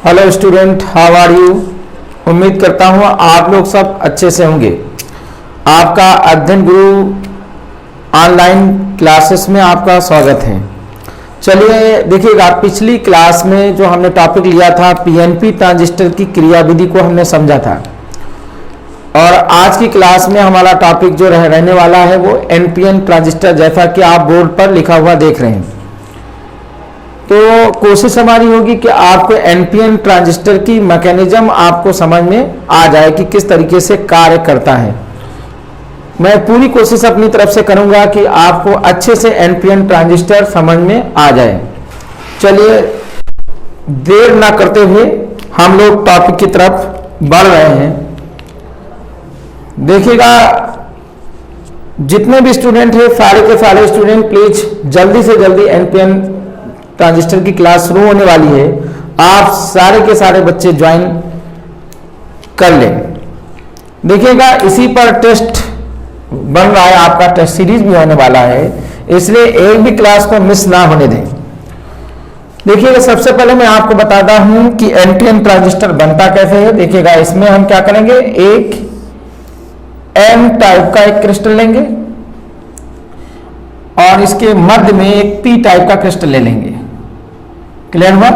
Hello student, how are you. उम्मीद करता हूँ आप लोग सब अच्छे से होंगे। आपका अध्ययन गुरु ऑनलाइन क्लासेस में आपका स्वागत है। चलिए देखिएगा, पिछली क्लास में जो हमने टॉपिक लिया था पीएनपी ट्रांजिस्टर की क्रियाविधि को हमने समझा था, और आज की क्लास में हमारा टॉपिक जो रहने वाला है वो एनपीएन ट्रांजिस्टर, जैसा कि आप बोर्ड पर लिखा हुआ देख रहे हैं। तो कोशिश हमारी होगी कि आपको एनपीएन ट्रांजिस्टर की मैकेनिज्म आपको समझ में आ जाए कि किस तरीके से कार्य करता है। मैं पूरी कोशिश अपनी तरफ से करूंगा कि आपको अच्छे से एनपीएन ट्रांजिस्टर समझ में आ जाए। चलिए देर ना करते हुए हम लोग टॉपिक की तरफ बढ़ रहे हैं। देखिएगा, जितने भी स्टूडेंट हैं सारे के सारे स्टूडेंट प्लीज जल्दी से जल्दी एनपीएन ट्रांजिस्टर की क्लास शुरू होने वाली है, आप सारे के सारे बच्चे ज्वाइन कर लें। देखिएगा, इसी पर टेस्ट बन रहा है, आपका टेस्ट सीरीज भी होने वाला है, इसलिए एक भी क्लास को मिस ना होने दें। देखिएगा, सबसे पहले मैं आपको बताता हूं कि एनपीएन ट्रांजिस्टर बनता कैसे है। देखिएगा, इसमें हम क्या करेंगे, एक एन टाइप का एक क्रिस्टल लेंगे और इसके मध्य में एक पी टाइप का क्रिस्टल ले लेंगे। क्लियर हुआ?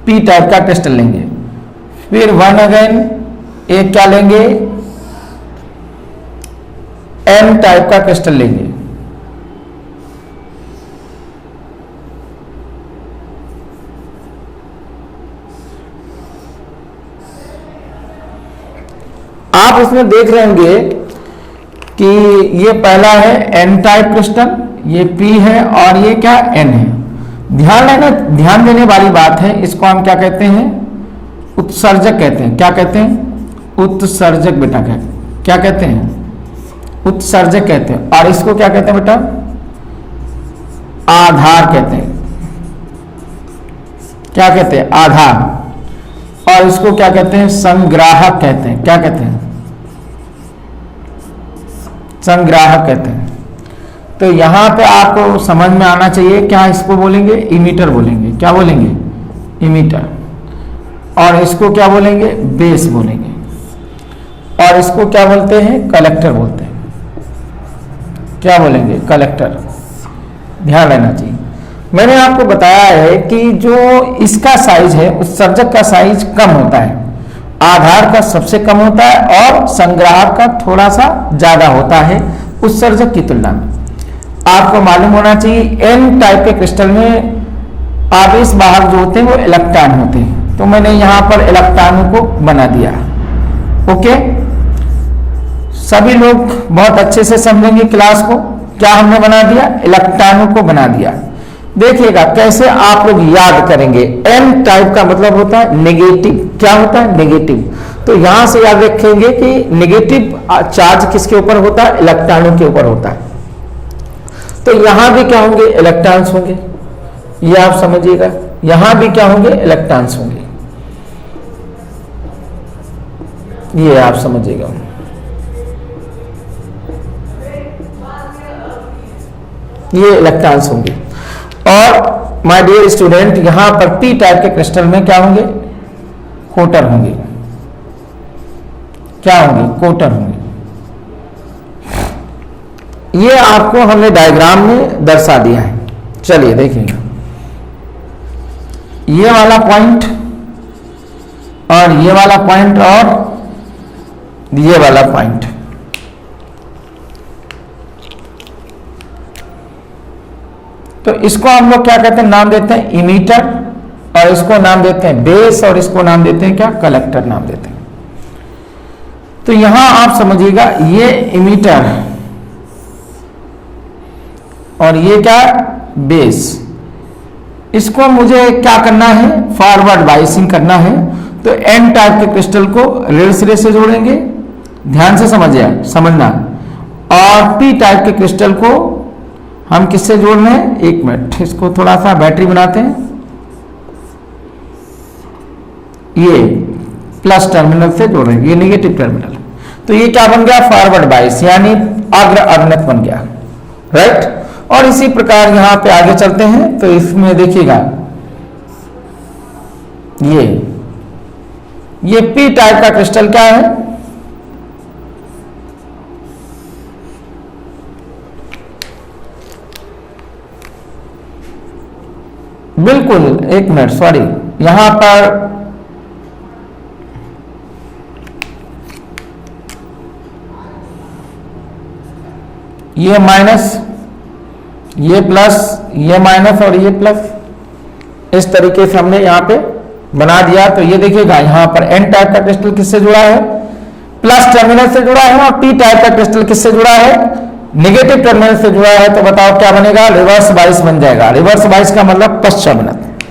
पी टाइप का क्रिस्टल लेंगे। फिर वन अगेन एक क्या लेंगे, एन टाइप का क्रिस्टल लेंगे। आप इसमें देख रहे होंगे कि ये पहला है एन टाइप क्रिस्टल, ये पी है और ये क्या एन है। ध्यान देने वाली बात है, इसको हम क्या कहते हैं, उत्सर्जक कहते हैं। क्या कहते हैं? उत्सर्जक। बेटा क्या कहते हैं? उत्सर्जक कहते हैं। और इसको क्या कहते हैं बेटा? आधार कहते हैं। क्या कहते हैं? आधार। और इसको क्या कहते हैं? संग्राहक कहते हैं। क्या कहते हैं? संग्राहक कहते हैं। तो यहां पे आपको समझ में आना चाहिए, क्या इसको बोलेंगे? इमीटर बोलेंगे। क्या बोलेंगे? इमीटर। और इसको क्या बोलेंगे? बेस बोलेंगे। और इसको क्या बोलते हैं? कलेक्टर बोलते हैं। क्या बोलेंगे? कलेक्टर। ध्यान रहना चाहिए। मैंने आपको बताया है कि जो इसका साइज है, उत्सर्जक का साइज कम होता है, आधार का सबसे कम होता है और संग्राहक का थोड़ा सा ज्यादा होता है उत्सर्जक की तुलना में। आपको मालूम होना चाहिए एन टाइप के क्रिस्टल में आवेश वाहक जो होते हैं वो इलेक्ट्रॉन होते हैं, तो मैंने यहां पर इलेक्ट्रॉनों को बना दिया। ओके, सभी लोग बहुत अच्छे से समझेंगे क्लास को। क्या हमने बना दिया? इलेक्ट्रॉनों को बना दिया। देखिएगा कैसे आप लोग याद करेंगे। एन टाइप का मतलब होता है नेगेटिव। क्या होता है? नेगेटिव। तो यहां से याद रखेंगे कि नेगेटिव चार्ज किसके ऊपर होता है? इलेक्ट्रॉनों के ऊपर होता है। तो यहां भी क्या होंगे? इलेक्ट्रॉन्स होंगे। ये आप समझिएगा, यहां भी क्या होंगे? इलेक्ट्रॉन्स होंगे। ये आप समझिएगा। ये इलेक्ट्रॉन्स होंगे। और माय डियर स्टूडेंट, यहां पर पी टाइप के क्रिस्टल में क्या होंगे? कोटर होंगे। क्या होंगे? कोटर होंगे। ये आपको हमने डायग्राम में दर्शा दिया है। चलिए देखिएगा, ये वाला पॉइंट और ये वाला पॉइंट और ये वाला पॉइंट, तो इसको हम लोग क्या कहते हैं? नाम देते हैं इमीटर, और इसको नाम देते हैं बेस, और इसको नाम देते हैं क्या? कलेक्टर नाम देते हैं। तो यहां आप समझिएगा, ये इमीटर और ये क्या? बेस। इसको मुझे क्या करना है? फॉरवर्ड बाइसिंग करना है। तो एन टाइप के क्रिस्टल को ऋण सिरे से जोड़ेंगे, ध्यान से समझना। और पी टाइप के क्रिस्टल को हम किससे जोड़ रहे हैं? एक मिनट, इसको थोड़ा सा बैटरी बनाते हैं। ये प्लस टर्मिनल से जोड़ रहे हैं, ये नेगेटिव टर्मिनल। तो ये क्या बन गया? फॉरवर्ड बाइस, यानी अग्र अग्नत बन गया। राइट। और इसी प्रकार यहां पे आगे चलते हैं तो इसमें देखिएगा ये पी टाइप का क्रिस्टल क्या है? बिल्कुल, एक मिनट, सॉरी, यहां पर ये माइनस, ये प्लस, ये माइनस और ये प्लस, इस तरीके से हमने यहां पे बना दिया। तो ये देखिएगा यहां पर एन टाइप का क्रिस्टल किससे जुड़ा है? प्लस टर्मिनल से जुड़ा है। और पी टाइप का क्रिस्टल किससे जुड़ा है? नेगेटिव टर्मिनल से जुड़ा है। तो बताओ क्या बनेगा? रिवर्स बाइस बन जाएगा। रिवर्स बाइस का मतलब पश्चावनत।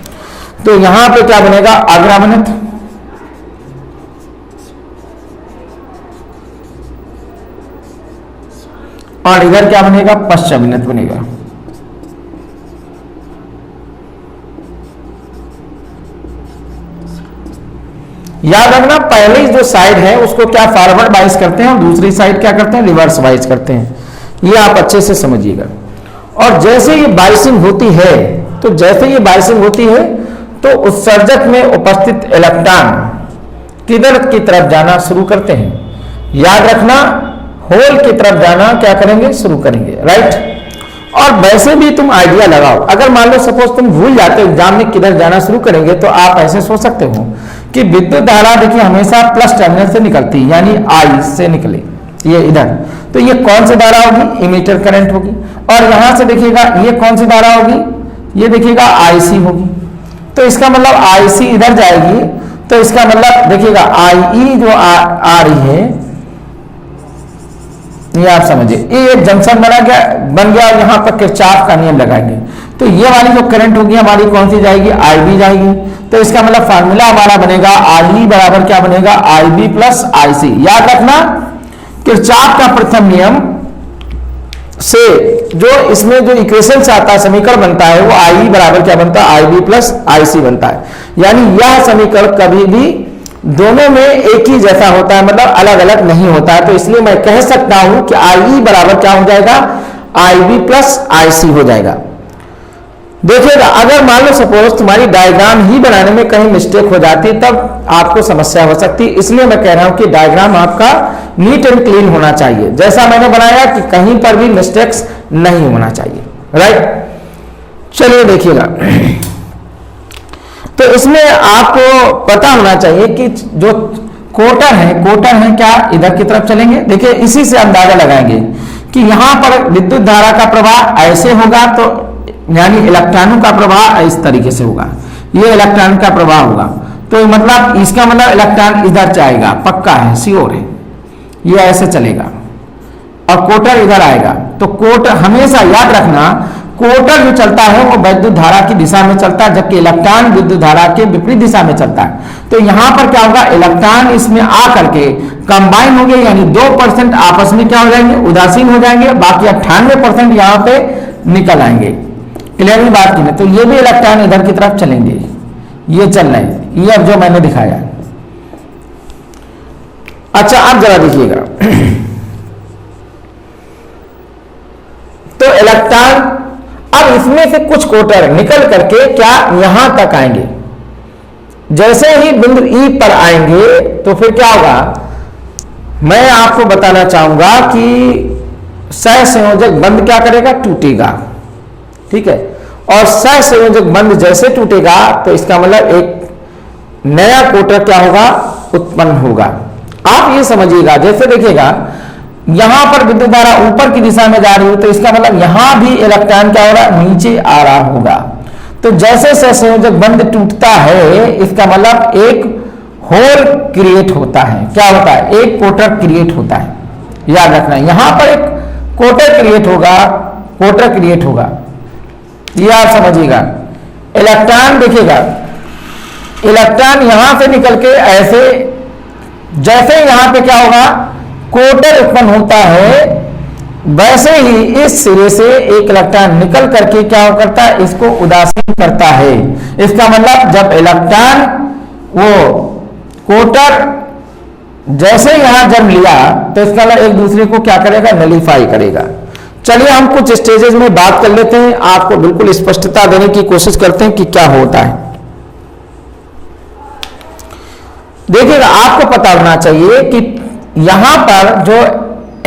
तो यहां पे क्या बनेगा? आग्रामनत। और इधर क्या बनेगा? पश्चावनत बनेगा। याद रखना, पहली जो साइड है उसको क्या फॉरवर्ड बाइस करते हैं और दूसरी साइड क्या करते हैं? रिवर्स बाइस करते हैं। ये आप अच्छे से समझिएगा। और जैसे ये बाइसिंग होती है, तो जैसे ये बाइसिंग होती है तो उत्सर्जक में उपस्थित इलेक्ट्रॉन किधर की तरफ जाना शुरू करते हैं? याद रखना, होल की तरफ जाना क्या करेंगे? शुरू करेंगे, राइट। और वैसे भी तुम आइडिया लगाओ, अगर मान लो सपोज तुम भूल जाते हो एग्जाम में किधर जाना शुरू करेंगे, तो आप ऐसे सोच सकते हो कि विद्युत धारा देखिए हमेशा प्लस टर्मिनल से निकलती है, यानी आई से निकले ये इधर। तो ये कौन सी धारा होगी? इमीटर करंट होगी। और यहां से देखिएगा ये कौन सी धारा होगी? ये देखिएगा आईसी होगी। तो इसका मतलब आईसी इधर जाएगी, तो इसका मतलब देखिएगा आई जो आ रही है, ये आप समझिए, ये एक जंक्शन बन गया और यहां पर किरचॉफ का नियम लगाएंगे। तो ये वाली जो करंट होगी हमारी कौन सी जाएगी? आईबी जाएगी। तो इसका मतलब फार्मूला हमारा बनेगा आई बराबर क्या बनेगा? IB plus IC. याद रखना, किरचॉफ का प्रथम नियम से जो इसमें जो इक्वेशन से आता है, समीकरण बनता है, वो आई बराबर क्या बनता है? आईबी प्लस आईसी बनता है। यानी यह समीकरण कभी भी दोनों में एक ही जैसा होता है, मतलब अलग अलग नहीं होता है। तो इसलिए मैं कह सकता हूं कि आई बराबर क्या हो जाएगा? आईबी प्लस आईसी हो जाएगा। देखिएगा, अगर मान लो सपोज तुम्हारी डायग्राम ही बनाने में कहीं मिस्टेक हो जाती, तब आपको समस्या हो सकती। इसलिए मैं कह रहा हूं कि डायग्राम आपका नीट एंड क्लीन होना चाहिए, जैसा मैंने बनाया कि कहीं पर भी मिस्टेक्स नहीं होना चाहिए, राइट। चलिए देखिएगा, तो इसमें आपको पता होना चाहिए कि जो कोटर है क्या इधर की तरफ चलेंगे। देखिए, इसी से अंदाजा लगाएंगे कि यहां पर विद्युत धारा का प्रवाह ऐसे होगा, तो यानी इलेक्ट्रॉनों का प्रवाह इस तरीके से होगा, ये इलेक्ट्रॉन का प्रवाह होगा। तो मतलब इसका मतलब इलेक्ट्रॉन इधर जाएगा, पक्का है, श्योर है, ये ऐसे चलेगा। और कोटर इधर आएगा। तो कोटर हमेशा याद रखना, कोटर जो चलता है वो विद्युत धारा की दिशा में चलता है, जबकि इलेक्ट्रॉन विद्युत धारा के विपरीत दिशा में चलता है। तो यहां पर क्या होगा? इलेक्ट्रॉन इसमें आकर के कंबाइन होंगे, यानी 2% आपस में क्या हो जाएंगे? उदासीन हो जाएंगे। बाकी 98% यहां पे निकल आएंगे। क्लियर बात की नहीं? तो ये भी इलेक्ट्रॉन इधर की तरफ चलेंगे, ये चल रहे हैं, ये अब जो मैंने दिखाया। अच्छा, अब जरा देखिएगा, तो इलेक्ट्रॉन अब इसमें से कुछ कोटर निकल करके क्या यहां तक आएंगे। जैसे ही बिंदु ई पर आएंगे तो फिर क्या होगा? मैं आपको बताना चाहूंगा कि सहसंयोजक बंध क्या करेगा? टूटेगा, ठीक है। और सहसंयोजक बंध जैसे टूटेगा तो इसका मतलब एक नया कोटर क्या होगा? उत्पन्न होगा। आप ये समझिएगा, जैसे देखिएगा यहां पर विद्युत धारा ऊपर की दिशा में जा रही हो, तो इसका मतलब यहां भी इलेक्ट्रॉन क्या हो रहा है? नीचे आ रहा होगा। तो जैसे सहसंयोजक बंध टूटता है, इसका मतलब एक होल क्रिएट होता है। क्या होता है? एक कोटर क्रिएट होता है। याद रखना, यहां पर एक कोटर क्रिएट होगा, ये आप समझिएगा। इलेक्ट्रॉन देखिएगा, इलेक्ट्रॉन यहां से निकल के ऐसे, जैसे यहां पे क्या होगा? कोटर उत्पन्न होता है, वैसे ही इस सिरे से एक इलेक्ट्रॉन निकल करके क्या करता है? इसको उदासीन करता है। इसका मतलब जब इलेक्ट्रॉन वो कोटर जैसे यहां जन्म लिया, तो इसका मतलब एक दूसरे को क्या करेगा? नलीफाई करेगा। चलिए हम कुछ स्टेजेस में बात कर लेते हैं, आपको बिल्कुल स्पष्टता देने की कोशिश करते हैं कि क्या होता है। देखिएगा, आपको पता होना चाहिए कि यहां पर जो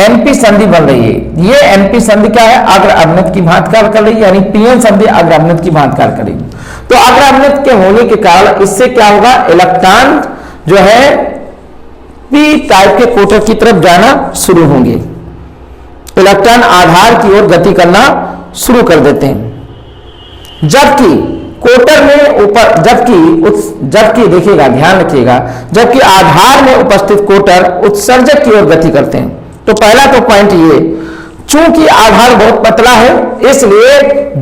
एनपी संधि बन रही है, ये एनपी संधि क्या है, अग्र अवनत की भांति कार्य कर रही है, यानी पीएन संधि अग्र अवनत की भांति कार्य करेगी। तो अग्र अवनत के होने के कारण इससे क्या होगा, इलेक्ट्रॉन जो है पी टाइप के कोटर की तरफ जाना शुरू होंगे, इलेक्ट्रॉन आधार की ओर गति करना शुरू कर देते हैं। जबकि कोटर में ऊपर जबकि देखिएगा, ध्यान रखिएगा, जबकि आधार में उपस्थित कोटर उत्सर्जक की ओर गति करते हैं। तो पहला तो पॉइंट ये, चूंकि आधार बहुत पतला है इसलिए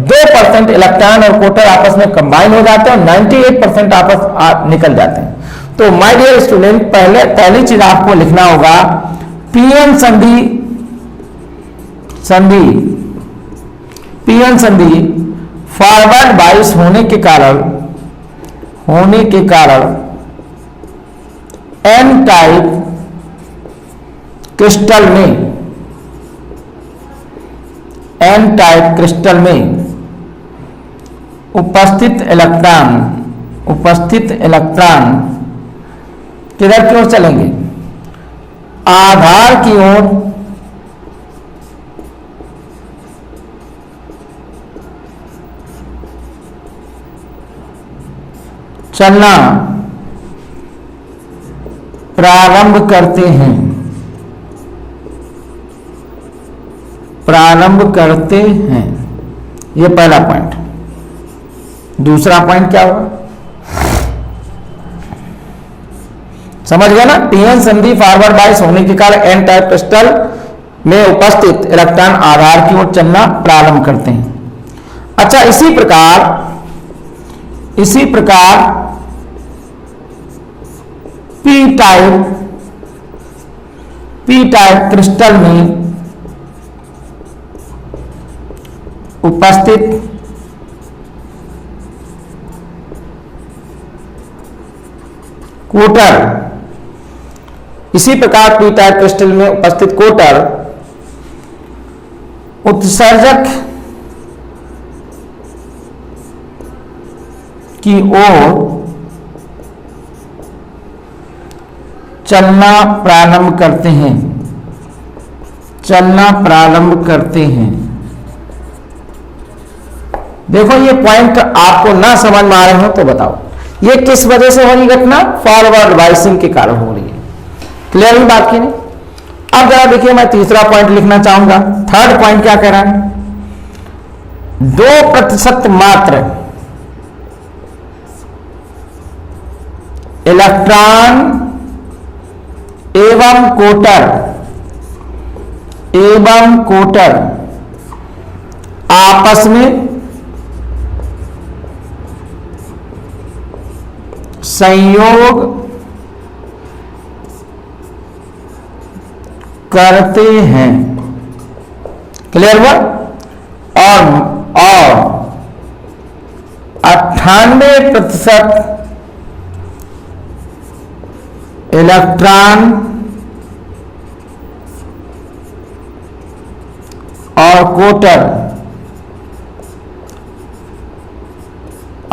2% इलेक्ट्रॉन और कोटर आपस में कंबाइन हो जाते हैं और 98% आपस निकल जाते हैं। तो माय डियर स्टूडेंट, पहली चीज आपको लिखना होगा, पीएन संधि फॉरवर्ड बाइस होने के कारण एन टाइप क्रिस्टल में उपस्थित इलेक्ट्रॉन किधर की ओर चलेंगे, आधार की ओर चलना प्रारंभ करते हैं। ये पहला पॉइंट। दूसरा पॉइंट क्या होगा, समझ गए ना, पीएन संधि फॉरवर्ड बाइस होने के कारण एन टाइप क्रिस्टल में उपस्थित इलेक्ट्रॉन आधार की ओर चलना प्रारंभ करते हैं। अच्छा, इसी प्रकार पी टाइप क्रिस्टल में उपस्थित कोटर, इसी प्रकार पी टाइप क्रिस्टल में उपस्थित कोटर उत्सर्जक की ओर चलना प्रारंभ करते हैं। देखो, ये पॉइंट आपको ना समझ में आ रहे हो तो बताओ, ये किस वजह से हो रही घटना, फॉरवर्ड बाइसिंग के कारण हो रही है। क्लियर हुई बात की नहीं। अब जरा देखिए, मैं तीसरा पॉइंट लिखना चाहूंगा। थर्ड पॉइंट क्या कह रहा है, 2% मात्र इलेक्ट्रॉन एवं कोटर आपस में संयोग करते हैं। क्लियर हुआ। और 98% इलेक्ट्रॉन और कोटर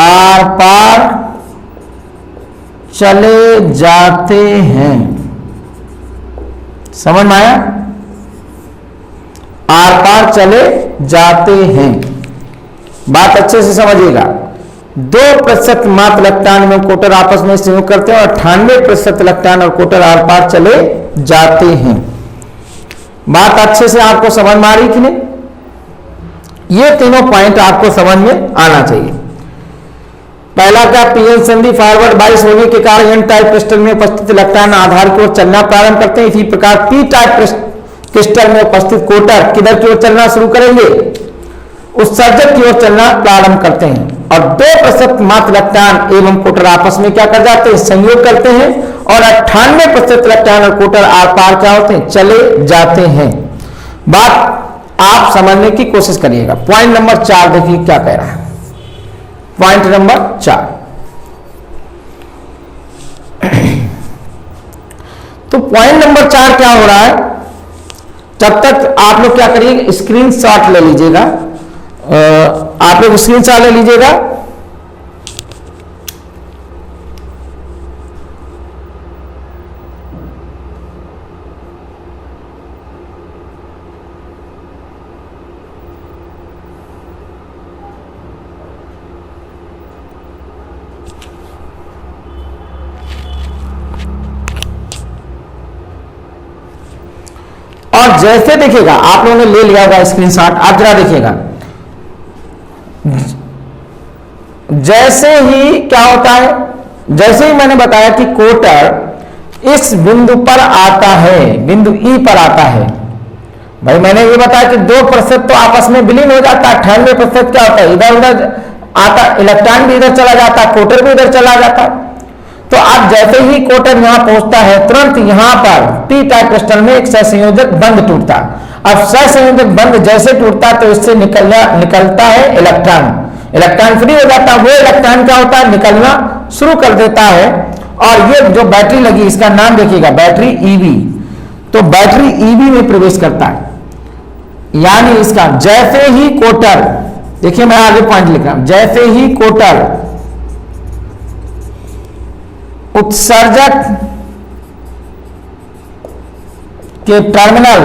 आर पार चले जाते हैं। समझ में आया, आर पार चले जाते हैं। बात अच्छे से समझिएगा। 2% मात्र इलेक्ट्रॉन में कोटर आपस में संयोग करते हैं और 98% इलेक्ट्रॉन और कोटर आर पार चले जाते हैं। बात अच्छे से आपको समझ में आ रही कि नहीं? ये तीनों पॉइंट आपको समझ में आना चाहिए। पहला क्या, पीएन संधि फॉरवर्ड बाइस होने के कारण एन टाइप क्रिस्टल में उपस्थित इलेक्ट्रॉन आधार की ओर चलना प्रारंभ करते हैं। इसी प्रकार पी टाइप क्रिस्टल में उपस्थित कोटर किधर की ओर चलना शुरू करेंगे, उत्सर्जक की ओर चलना प्रारंभ करते हैं। और 2% मात्र इलेक्ट्रॉन एवं कोटर आपस में क्या कर जाते हैं, संयोग करते हैं और 98% इलेक्ट्रॉन और कोटर आर पार क्या होते हैं, चले जाते हैं। बात आप समझने की कोशिश करिएगा। पॉइंट नंबर 4 देखिए क्या कह रहा है। पॉइंट नंबर 4, तो पॉइंट नंबर 4 क्या हो रहा है, तब तक आप लोग क्या करिएगा, स्क्रीनशॉट ले लीजिएगा। आप लोग स्क्रीनशॉट ले लीजिएगा। और जैसे देखिएगा, आप लोगों ने ले लिया होगा स्क्रीनशॉट, आप जरा देखिएगा, जैसे ही क्या होता है, जैसे ही मैंने बताया कि कोटर इस बिंदु पर आता है, बिंदु ई पर आता है, भाई मैंने ये बताया कि 2% तो आपस में विलीन हो जाता है, 98% क्या होता है, इधर उधर आता, इलेक्ट्रॉन भी इधर चला जाता है, कोटर भी इधर चला जाता है। तो आप जैसे ही कोटर यहां पहुंचता है, तुरंत यहां पर पी टाइप क्रिस्टल में एक सहसंयोजक बंध टूटता। अब सहसंयोजक बंध जैसे टूटता तो इससे निकलता है इलेक्ट्रॉन, इलेक्ट्रॉन फ्री हो जाता है, वो इलेक्ट्रॉन क्या होता है, निकलना शुरू कर देता है। और ये जो बैटरी लगी, इसका नाम देखिएगा, बैटरी ईवी। तो बैटरी ईवी में प्रवेश करता है, यानी इसका जैसे ही कोटर, देखिए मैं आगे पॉइंट लिख रहा हूं, जैसे ही कोटर उत्सर्जक के टर्मिनल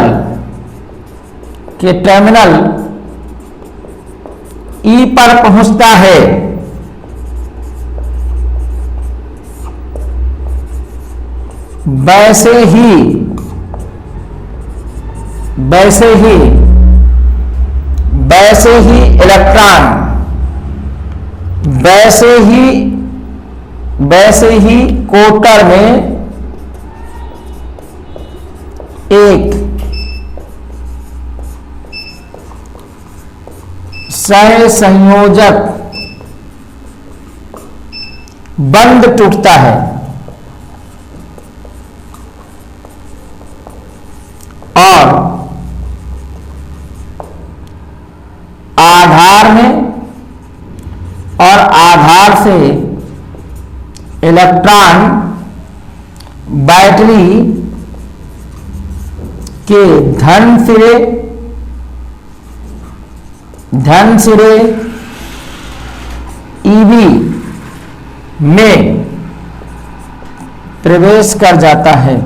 ई पर पहुंचता है, वैसे ही इलेक्ट्रॉन, वैसे ही कोटर में एक सहसंयोजक बंध टूटता है और आधार से इलेक्ट्रॉन बैटरी के धन सिरे ईवी में प्रवेश कर जाता है।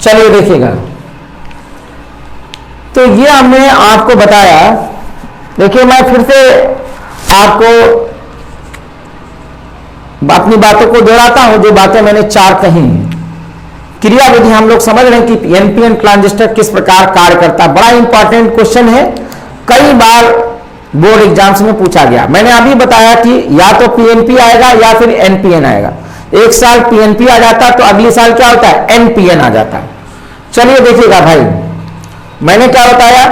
चलिए देखिएगा, तो ये हमने आपको बताया। देखिए मैं फिर से आपको अपनी बातों को दोहराता हूं, जो बातें मैंने 4 कही। क्रिया विधि हम लोग समझ रहे हैं कि एनपीएन ट्रांजिस्टर किस प्रकार कार्य करता है। बड़ा इंपॉर्टेंट क्वेश्चन है, कई बार बोर्ड एग्जाम्स में पूछा गया। मैंने अभी बताया कि या तो पीएनपी आएगा या फिर एनपीएन आएगा। एक साल पीएनपी आ जाता है तो अगले साल क्या होता है, एनपीएन आ जाता है। चलिए देखिएगा भाई, मैंने क्या बताया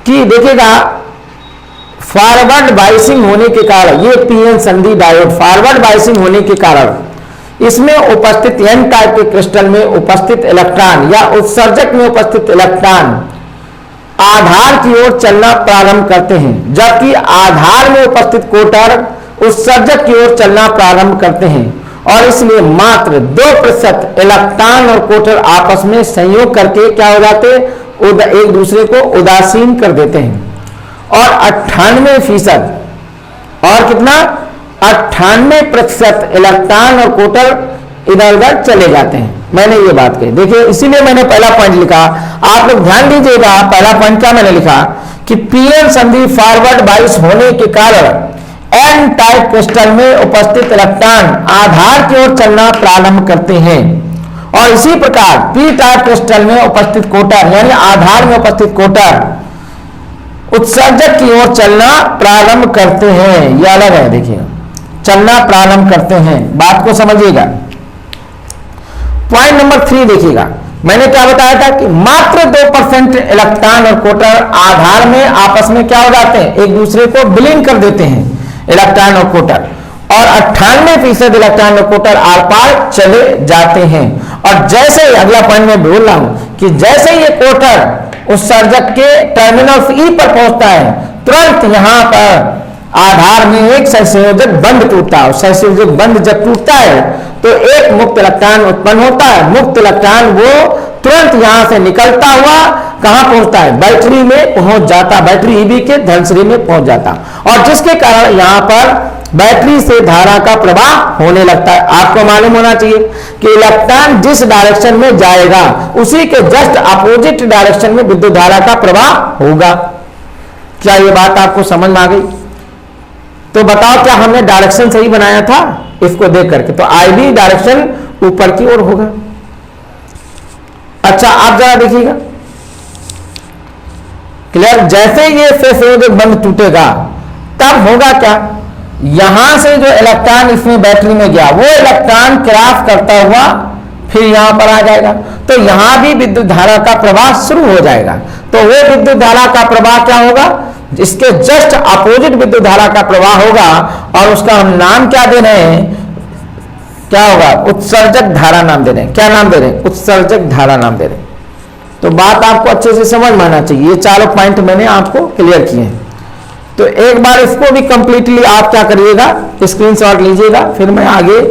कि देखिएगा फॉरवर्ड बाइसिंग होने के कारण, ये पीएन संधि डायोड फॉरवर्ड बाइसिंग होने के कारण इसमें उपस्थित एन टाइप के क्रिस्टल में उपस्थित इलेक्ट्रॉन या उत्सर्जक में उपस्थित इलेक्ट्रॉन आधार की ओर चलना प्रारंभ करते हैं, जबकि आधार में उपस्थित कोटर उत्सर्जक की ओर चलना प्रारंभ करते हैं। और इसलिए मात्र 2% इलेक्ट्रॉन और कोटर आपस में संयोग करके क्या हो जाते, एक दूसरे को उदासीन कर देते हैं। और 98% और कितना 98% इलेक्ट्रॉन और कोटर इधर उधर चले जाते हैं। मैंने ये बात कही, देखिए इसीलिए मैंने पहला पॉइंट लिखा, आप लोग ध्यान दीजिएगा। पहला पॉइंट क्या मैंने लिखा कि पीएन संधि फॉरवर्ड बाइस होने के कारण एन टाइप क्रिस्टल में उपस्थित इलेक्ट्रॉन आधार की ओर चलना प्रारंभ करते हैं, और इसी प्रकार पी टाइप क्रिस्टल में उपस्थित कोटर यानी आधार में उपस्थित कोटर उत्सर्जक की ओर चलना प्रारंभ करते हैं। यह अलग है, देखिए चलना प्रारंभ करते हैं। बात को समझिएगा। पॉइंट नंबर 3 देखिएगा, मैंने क्या बताया था कि मात्र 2% इलेक्ट्रॉन और कोटर आधार में आपस में क्या हो जाते हैं, एक दूसरे को विलीन कर देते हैं इलेक्ट्रॉन और कोटर, और 98% इलेक्ट्रॉन और कोटर आर पार चले जाते हैं। और जैसे ही अगला पॉइंट में बोल रहा हूं कि जैसे ही ये कोटर उत्सर्जक के टर्मिनल ई पर पहुंचता है, तुरंत यहां पर आधार में एक सहसंयोजक बंध टूटता है। सहसंयोजक बंध जब टूटता है तो एक मुक्त इलेक्ट्रॉन उत्पन्न होता है। मुक्त इलेक्ट्रॉन वो तुरंत यहां से निकलता हुआ कहां पहुंचता है, बैटरी में पहुंच जाता, बैटरी ईबी के धनश्री में पहुंच जाता, और जिसके कारण यहां पर बैटरी से धारा का प्रवाह होने लगता है। आपको मालूम होना चाहिए कि इलेक्ट्रॉन जिस डायरेक्शन में जाएगा उसी के जस्ट अपोजिट डायरेक्शन में विद्युत धारा का प्रवाह होगा। क्या ये बात आपको समझ में आ गई? तो बताओ क्या हमने डायरेक्शन सही बनाया था इसको देख करके? तो आईबी डायरेक्शन ऊपर की ओर होगा। अच्छा आप जरा देखिएगा, क्लियर। जैसे ये से संयोजक बंध टूटेगा तब होगा क्या, यहां से जो इलेक्ट्रॉन इसमें बैटरी में गया वो इलेक्ट्रॉन क्रॉस करता हुआ फिर यहां पर आ जाएगा, तो यहां भी विद्युत धारा का प्रवाह शुरू हो जाएगा। तो वो विद्युत धारा का प्रवाह क्या होगा, इसके जस्ट अपोजिट विद्युत धारा का प्रवाह होगा, और उसका हम नाम क्या दे रहे हैं, क्या होगा, उत्सर्जक धारा नाम दे रहे हैं। क्या नाम दे रहे हैं, उत्सर्जक धारा नाम दे रहे हैं। तो बात आपको अच्छे से समझ में आना चाहिए। ये चारों पॉइंट मैंने आपको क्लियर किए हैं। तो एक बार इसको भी कंप्लीटली आप क्या करिएगा, स्क्रीनशॉट लीजिएगा, फिर मैं आगे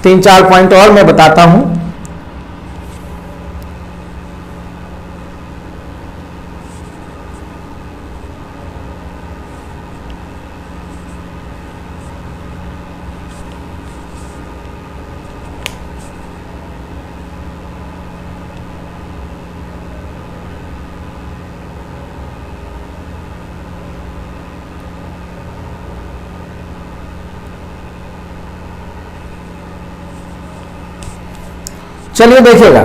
3-4 पॉइंट और मैं बताता हूं। चलिए देखिएगा,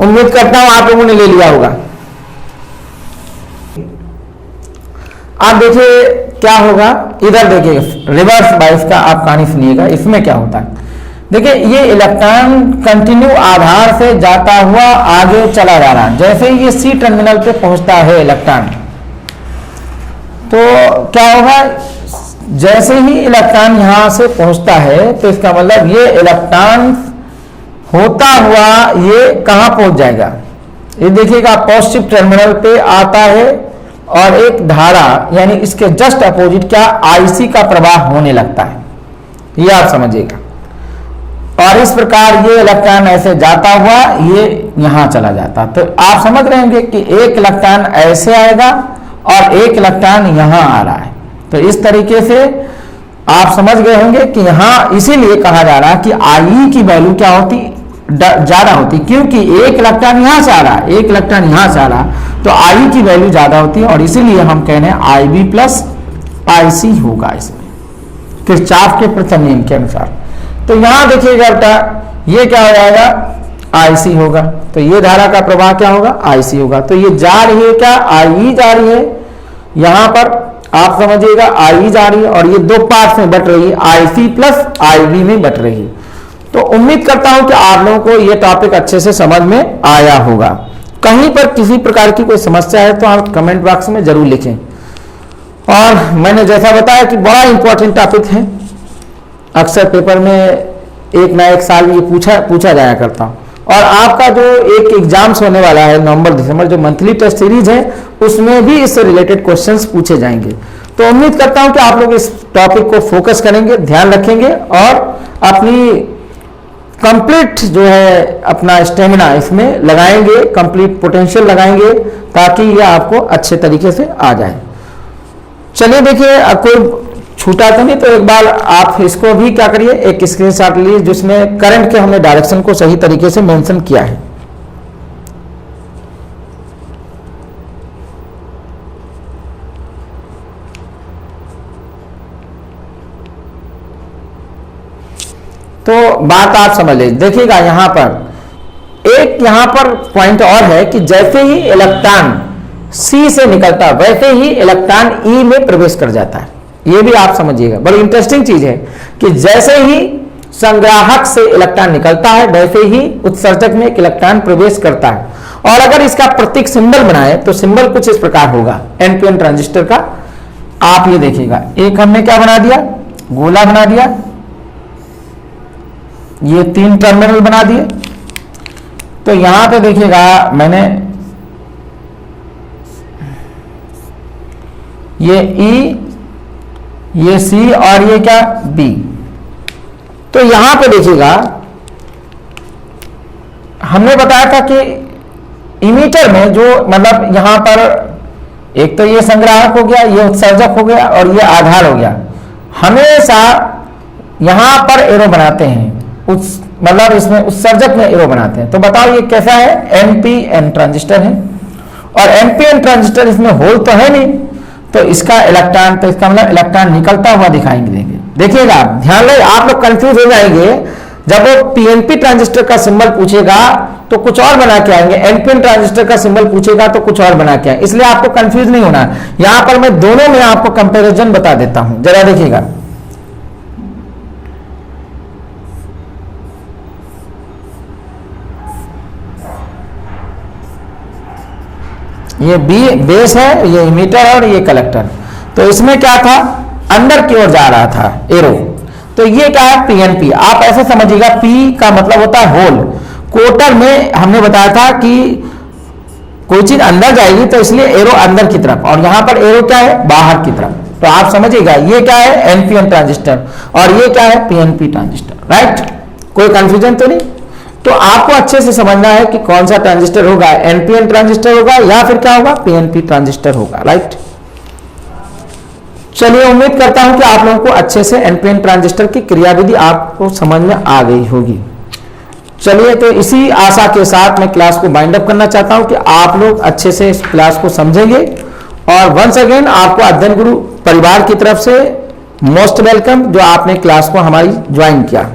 उम्मीद करता हूं आप लोगों ने ले लिया होगा। आप देखिए क्या होगा, इधर देखिए रिवर्स बायस का आप कहानी सुनिएगा। इसमें क्या होता है, देखिए ये इलेक्ट्रॉन कंटिन्यू आधार से जाता हुआ आगे चला जा रहा है। जैसे ये सी टर्मिनल पे पहुंचता है इलेक्ट्रॉन, तो क्या होगा, जैसे ही इलेक्ट्रॉन यहां से पहुंचता है तो इसका मतलब ये इलेक्ट्रॉन होता हुआ ये कहां पहुंच जाएगा, ये देखिएगा पॉजिटिव टर्मिनल पे आता है, और एक धारा यानी इसके जस्ट अपोजिट क्या आईसी का प्रवाह होने लगता है, ये आप समझिएगा। और इस प्रकार ये इलेक्ट्रॉन ऐसे जाता हुआ ये यहां चला जाता। तो आप समझ रहे होंगे कि एक इलेक्ट्रॉन ऐसे आएगा और एक इलेक्ट्रॉन यहां आ रहा है। तो इस तरीके से आप समझ गए होंगे कि यहां इसीलिए कहा जा रहा है कि आई की वैल्यू क्या होती, ज्यादा होती, क्योंकि एक इलेक्ट्रॉन यहां से आ रहा है, एक इलेक्ट्रॉन यहां से आ रहा है, तो आई की वैल्यू ज्यादा होती है, और इसीलिए हम कह रहे हैं आई बी प्लस आई सी होगा इसमें, किरचॉफ के प्रथम नियम के अनुसार। तो यहां देखिएगा बेटा, ये क्या हो जाएगा, आई सी होगा, तो ये धारा का प्रवाह क्या होगा, आई सी होगा। तो ये जा रही है क्या, आई जा रही है, यहां पर आप समझिएगा आई जा रही है, और ये दो पार्ट में बट रही है, आई सी प्लस आई बी में बट रही है। तो उम्मीद करता हूं कि आप लोगों को यह टॉपिक अच्छे से समझ में आया होगा। कहीं पर किसी प्रकार की कोई समस्या है तो आप कमेंट बॉक्स में जरूर लिखें। और मैंने जैसा बताया कि बड़ा इंपॉर्टेंट टॉपिक है, अक्सर पेपर में एक ना एक साल में ये पूछा जाया करता। और आपका जो एक एग्जाम्स होने वाला है नवंबर-दिसंबर, जो मंथली टेस्ट सीरीज है, उसमें भी इससे रिलेटेड क्वेश्चंस पूछे जाएंगे। तो उम्मीद करता हूं कि आप लोग इस टॉपिक को फोकस करेंगे, ध्यान रखेंगे, और अपनी कंप्लीट जो है अपना स्टेमिना इसमें लगाएंगे, कंप्लीट पोटेंशियल लगाएंगे, ताकि ये आपको अच्छे तरीके से आ जाए। चलिए देखिए, अब कोई छूटा तो नहीं, तो एक बार आप इसको भी क्या करिए, एक स्क्रीनशॉट लीजिए जिसमें करंट के हमने डायरेक्शन को सही तरीके से मेंशन किया है। तो बात आप समझ लीजिए, देखिएगा यहां पर एक यहां पर पॉइंट और है कि जैसे ही इलेक्ट्रॉन सी से निकलता वैसे ही इलेक्ट्रॉन ई में प्रवेश कर जाता है। ये भी आप समझिएगा, बड़ी इंटरेस्टिंग चीज है कि जैसे ही संग्राहक से इलेक्ट्रॉन निकलता है वैसे ही उत्सर्जक में एक इलेक्ट्रॉन प्रवेश करता है। और अगर इसका प्रतीक सिंबल बनाए तो सिंबल कुछ इस प्रकार होगा, एनपीएन ट्रांजिस्टर का। आप ये देखिएगा, एक हमने क्या बना दिया, गोला बना दिया, ये 3 टर्मिनल बना दिए। तो यहां पे देखिएगा मैंने ये ई, ये सी और ये क्या बी। तो यहां पे देखिएगा हमने बताया था कि इमीटर में जो मतलब यहां पर एक तो ये संग्राहक हो गया, ये उत्सर्जक हो गया, और ये आधार हो गया। हमेशा यहां पर एरो बनाते हैं, मतलब इसमें उत्सर्जक में एरो बनाते हैं। तो बताओ ये कैसा है, एनपीएन ट्रांजिस्टर है, और एनपीएन ट्रांजिस्टर इसमें होल तो है नहीं, तो इसका इलेक्ट्रॉन, तो इसका मतलब इलेक्ट्रॉन निकलता हुआ दिखाई देंगे। देखिएगा ध्यान रहे, आप लोग कंफ्यूज हो जाएंगे जब वो पीएनपी ट्रांजिस्टर का सिंबल पूछेगा तो कुछ और बना के आएंगे, एनपीएन ट्रांजिस्टर का सिंबल पूछेगा तो कुछ और बना के आएंगे। इसलिए आपको कंफ्यूज नहीं होना। यहां पर मैं दोनों में आपको कंपैरिजन बता देता हूं, जरा देखिएगा। ये बी बेस है, ये इमीटर और ये कलेक्टर। तो इसमें क्या था, अंदर की ओर जा रहा था एरो, तो ये क्या है पीएनपी। आप ऐसे समझिएगा, पी का मतलब होता है होल। क्वार्टर में हमने बताया था कि कोई चीज अंदर जाएगी तो इसलिए एरो अंदर की तरफ, और यहां पर एरो क्या है, बाहर की तरफ। तो आप समझिएगा ये क्या है एनपीएन ट्रांजिस्टर और ये क्या है पीएनपी ट्रांजिस्टर, राइट। कोई कंफ्यूजन तो नहीं। तो आपको अच्छे से समझना है कि कौन सा ट्रांजिस्टर होगा, एनपीएन ट्रांजिस्टर होगा या फिर क्या होगा, पीएनपी ट्रांजिस्टर होगा, राइट। चलिए, उम्मीद करता हूं कि आप लोगों को अच्छे से एनपीएन ट्रांजिस्टर की क्रियाविधि आपको समझ में आ गई होगी। चलिए, तो इसी आशा के साथ मैं क्लास को बाइंड अप करना चाहता हूं कि आप लोग अच्छे से इस क्लास को समझेंगे। और वंस अगेन आपको अध्ययन गुरु परिवार की तरफ से मोस्ट वेलकम, जो आपने क्लास को हमारी ज्वाइन किया।